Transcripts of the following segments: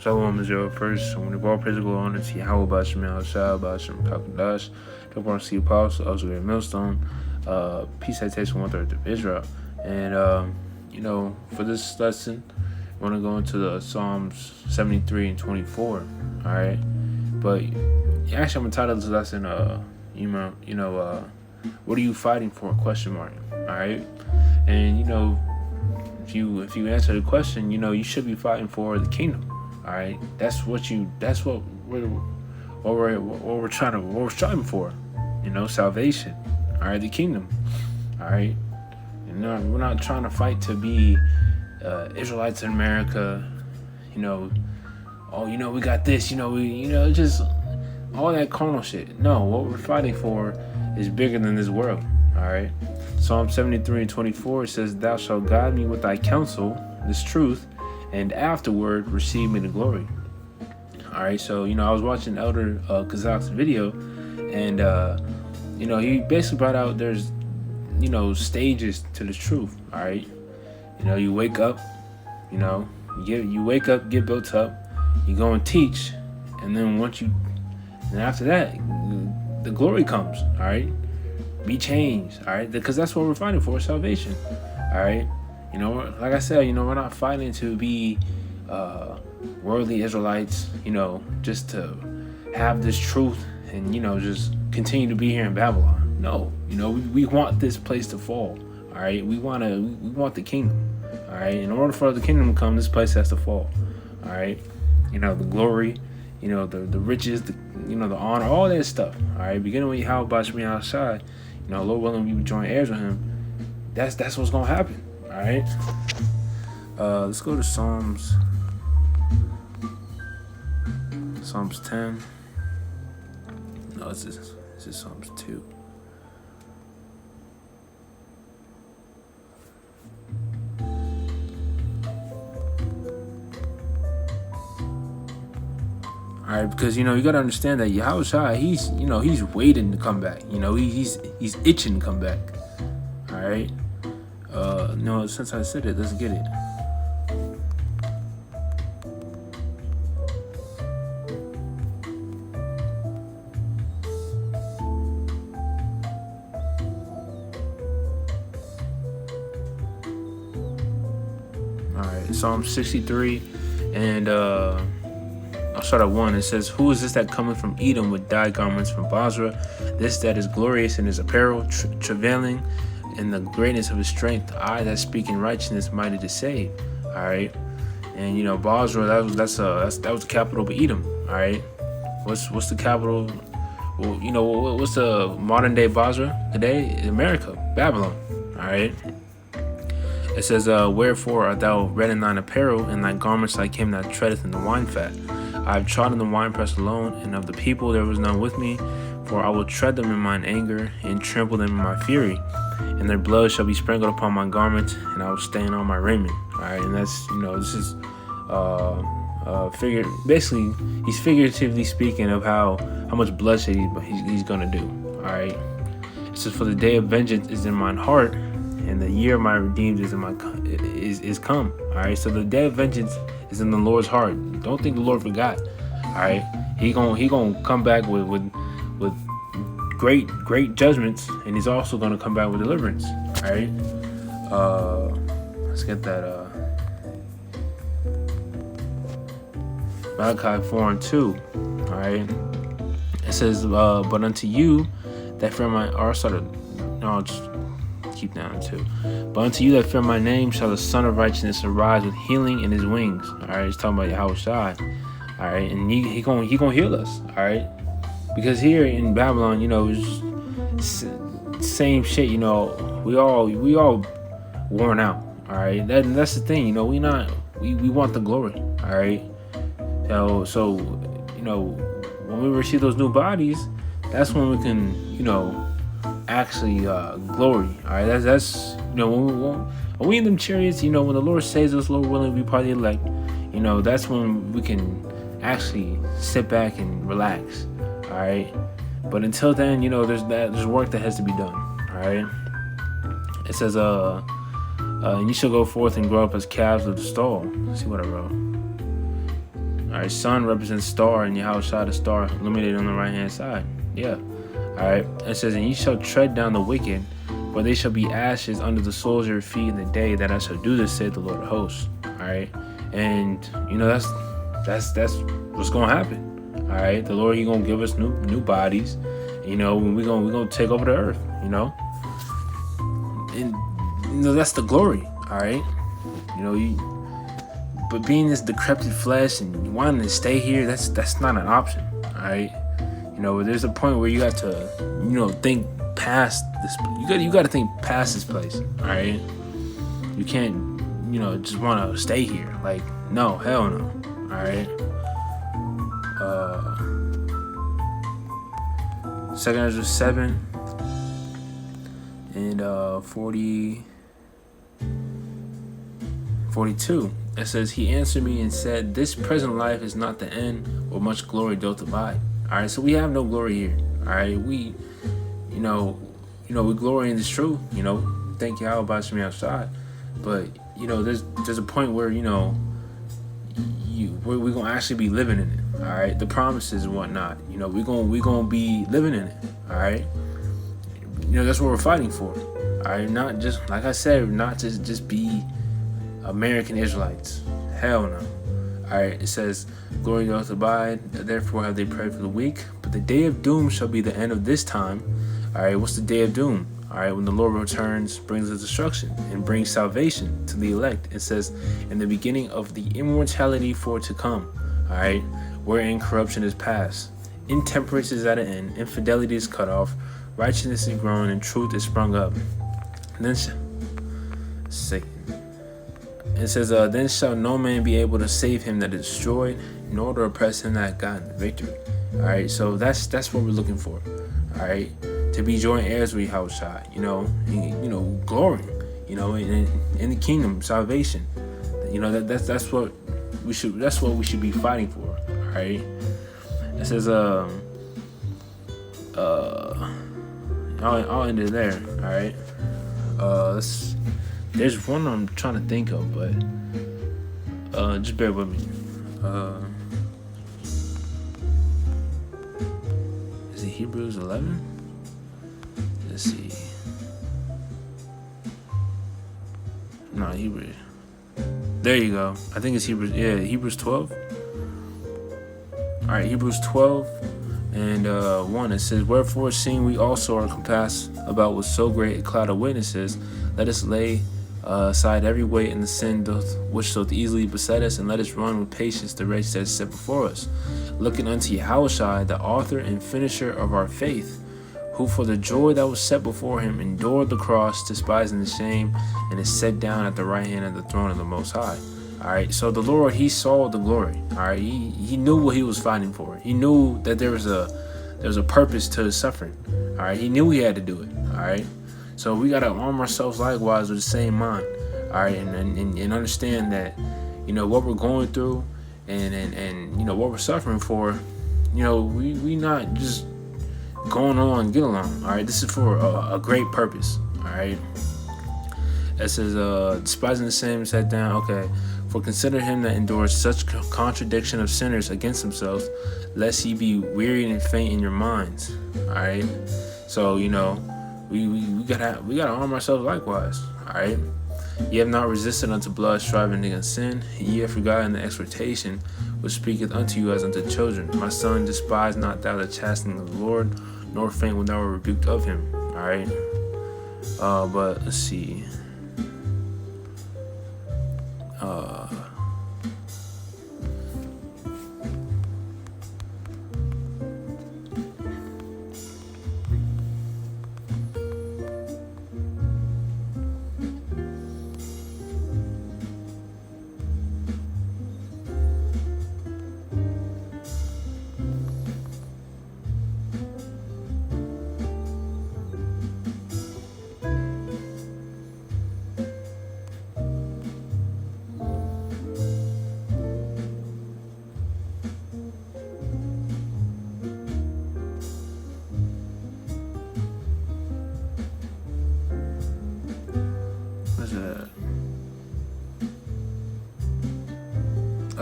Shalom Israel first. When the ball praise go on to Yahweh Bashim Al-Shah, Bashim Kakadash, the born see Apostle, also great millstone, peace citation 1/3 of Israel. And for this lesson, we're gonna go into the Psalms 73 and 24. Alright. But actually I'm gonna title this lesson what are you fighting for? Question mark. Alright. And if you answer the question, you should be fighting for the kingdom. All right, that's what we're striving for. Salvation. All right, the kingdom. All right, and we're not trying to fight to be Israelites in America. We got this. Just all that carnal shit. No, what we're fighting for is bigger than this world. All right. Psalm 73 and 24 says, "Thou shalt guide me with thy counsel, this truth, and afterward receive me to glory." All right, so I was watching Elder Kazak's video, and he basically brought out there's stages to the truth. All right, you wake up, you wake up, get built up, you go and teach, and then after that, the glory comes. All right. Be changed, all right? Because that's what we're fighting for, salvation, all right? Like I said, we're not fighting to be worldly Israelites, just to have this truth and, just continue to be here in Babylon. No, we want this place to fall, all right? We want the kingdom, all right? In order for the kingdom to come, this place has to fall, all right? The glory, the riches, the honor, all that stuff, all right? Beginning with Yahweh Bashmi outside. Lord willing, we would join heirs with him. That's what's gonna happen. All right. Let's go to Psalms 10. No, this is Psalms 2. All right, because you gotta understand that Yahushua, he's waiting to come back. He's itching to come back. All right. Since I said it, let's get it. All right, Psalm 63, and I'll start at 1. It says, "Who is this that cometh from Edom with dyed garments from Basra? This that is glorious in his apparel, travailing in the greatness of his strength. I that speak in righteousness, mighty to save." All right, and Basra, that was the capital of Edom. All right, what's the capital? Well, what's the modern day Basra today? America, Babylon. All right. It says, "Wherefore art thou red in thine apparel, and thy garments like him that treadeth in the wine fat? I have trodden the winepress alone, and of the people there was none with me. For I will tread them in mine anger, and trample them in my fury. And their blood shall be sprinkled upon my garments, and I will stain on my raiment." All right, and that's this is basically he's figuratively speaking of how much bloodshed he's gonna do. All right, it says, "For the day of vengeance is in mine heart, and the year of my redeemed is come." All right, so the day of vengeance is in the Lord's heart. Don't think the Lord forgot. All right, he gonna come back with great judgments, and he's also gonna come back with deliverance. All right, let's get that. Malachi 4 and 2. All right, it says, "But unto you that fear my," or I'll just keep down too. "But unto you that fear my name shall the Son of Righteousness arise with healing in his wings." All right, he's talking about Yahushua. All right, and he gonna heal us. All right, because here in Babylon, it's same shit. We all worn out. All right, that's the thing. We want the glory. All right, so when we receive those new bodies, that's when we can actually glory. All right, that's when we in them chariots, when the Lord saves us, Lord willing, we probably that's when we can actually sit back and relax. All right, but until then, there's work that has to be done. All right, it says and you shall go forth and grow up as calves of the stall. Let's see what I wrote. All right, sun represents star, and Yahushua the star illuminated on the right hand side. Yeah. All right. It says, and ye shall tread down the wicked, for they shall be ashes under the soles of your feet in the day that I shall do this, said the Lord of hosts. All right. And that's what's gonna happen. All right. The Lord, He gonna give us new bodies. We're gonna take over the earth. And that's the glory. All right. But being this decrepit flesh and wanting to stay here, that's not an option. All right. There's a point where you got to, think past this. You got to think past this place. All right. You can't, just want to stay here. Like, no, hell no. All right. 2 Ezra 7 and 42. It says, he answered me and said, this present life is not the end, or much glory doth abide. All right, so we have no glory here. All right, we glory in this truth. Thank you, Yahweh, about me outside. But there's a point where we're gonna actually be living in it. All right, the promises and whatnot. We're gonna be living in it. All right, that's what we're fighting for. All right, not just like I said, not just be American Israelites. Hell no. Alright, it says, glory doth abide, therefore have they prayed for the weak, but the day of doom shall be the end of this time. Alright, what's the day of doom? Alright, when the Lord returns, brings the destruction, and brings salvation to the elect. It says, in the beginning of the immortality for to come. Alright, wherein corruption is past, intemperance is at an end, infidelity is cut off, righteousness is grown, and truth is sprung up. And then it says, then shall no man be able to save him that is destroyed, nor to oppress him that got the victory. All right, so that's what we're looking for. All right, to be joint heirs with Yahushua, glory, in the kingdom, salvation. That's what we should be fighting for. All right. It says, I'll end it there. All right. There's one I'm trying to think of, but just bear with me. Is it Hebrews 11? Let's see. No, Hebrews. There you go. I think it's Hebrews. Yeah, Hebrews 12. All right, Hebrews 12 and 1. It says, wherefore, seeing we also are compassed about with so great a cloud of witnesses, let us lay aside every weight and the sin which doth easily beset us, and let us run with patience the race that is set before us, looking unto Yahushua, the author and finisher of our faith, who for the joy that was set before him endured the cross, despising the shame, and is set down at the right hand of the throne of the Most High. All right, so the Lord, He saw the glory. All right, He knew what He was fighting for. He knew that there was a purpose to His suffering. All right, He knew He had to do it. All right. So we gotta arm ourselves likewise with the same mind, all right, and understand that, what we're going through, and what we're suffering for, we not just going along and get along, all right. This is for a great purpose, all right. It says, despising the same, sat down. Okay, for consider him that endures such contradiction of sinners against themselves, lest ye be wearied and faint in your minds, all right. So we gotta arm ourselves likewise. All right. Ye have not resisted unto blood, striving against sin. Ye have forgotten the exhortation which speaketh unto you as unto children. My son, despise not thou the chastening of the Lord, nor faint when thou art rebuked of him. All right. But let's see.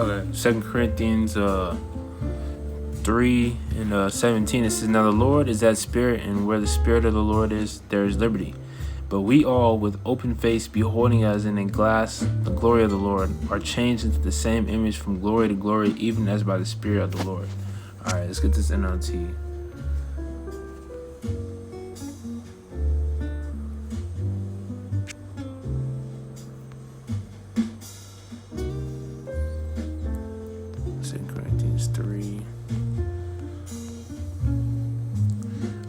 Okay, 2 Corinthians 3 and 17, it says, "Now the Lord is that Spirit, and where the Spirit of the Lord is, there is liberty. But we all, with open face, beholding as in a glass the glory of the Lord, are changed into the same image from glory to glory, even as by the Spirit of the Lord." All right, let's get this NLT. Corinthians 3.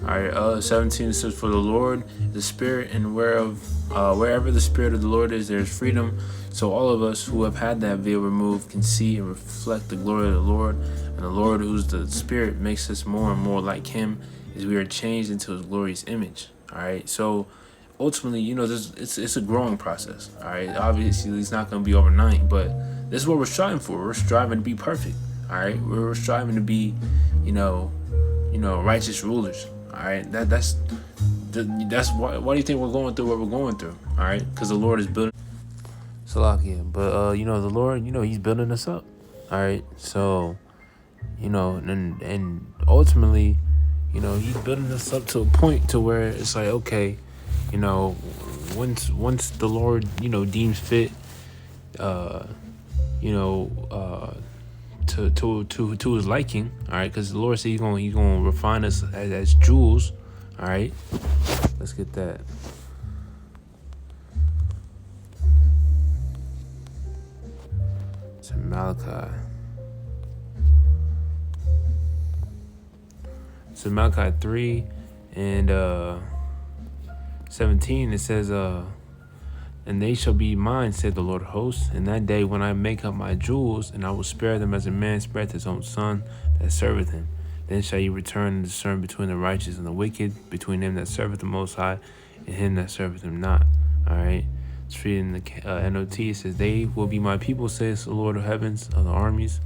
All right, 17 says, "For the Lord, the Spirit, and wherever the Spirit of the Lord is, there is freedom. So all of us who have had that veil removed can see and reflect the glory of the Lord. And the Lord, who's the Spirit, makes us more and more like Him as we are changed into His glorious image." All right, so ultimately, it's a growing process. All right, obviously it's not going to be overnight, but this is what we're striving for. We're striving to be perfect. All right, we're striving to be, righteous rulers. All right, that's why do you think we're going through what we're going through? All right, because the Lord is building. Salakia, but the Lord, He's building us up. All right, so and ultimately, He's building us up to a point to where it's like, okay, once the Lord deems fit, to His liking, all right, because the Lord said He's gonna refine us as jewels. All right, let's get that. It's in Malachi. So Malachi 3 and 17, it says, "And they shall be mine, said the Lord of hosts, in that day when I make up my jewels, and I will spare them as a man spareth his own son that serveth him. Then shall ye return and discern between the righteous and the wicked, between him that serveth the Most High and him that serveth him not." All right. Let's read in the NOT. It says, "They will be my people, says the Lord of heaven's armies.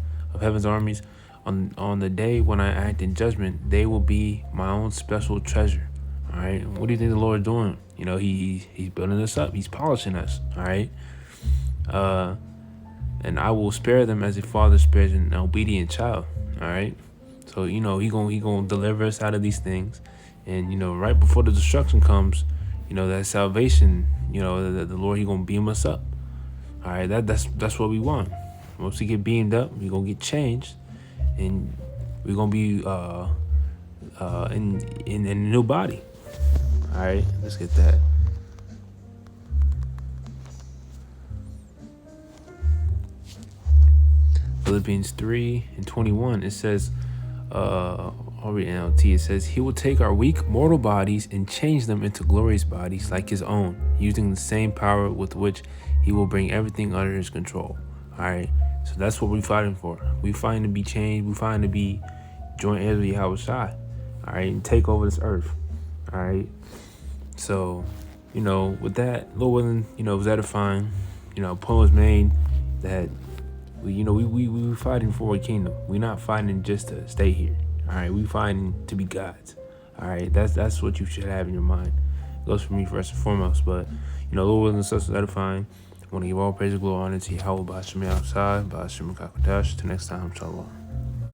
On the day when I act in judgment, they will be my own special treasure." All right. What do you think the Lord is doing? He's building us up. He's polishing us. All right. "And I will spare them as a father spares an obedient child." All right. So he gonna deliver us out of these things, and right before the destruction comes, that salvation, the Lord, He gonna beam us up. All right. That's what we want. Once we get beamed up, we gonna get changed, and we're gonna be in a new body. All right, let's get that. Philippians 3 and 21, it says, I'll read NLT. It says, "He will take our weak mortal bodies and change them into glorious bodies like His own, using the same power with which He will bring everything under His control." All right, so that's what we're fighting for. We fighting to be changed. We fighting to be joint heirs with Yahweh Shai. All right, and take over this earth. All right. So, with that, Lord willing, it was edifying. Point was made that we fighting for a kingdom. We're not fighting just to stay here. All right, we fighting to be gods. All right, that's what you should have in your mind. It goes for me first and foremost. But Lord willing, such was edifying. I want to give all praise and glory and honor to Yahweh Ba'ashem Yahushai, Ba'ashem Kakadash. Till next time, Shalom.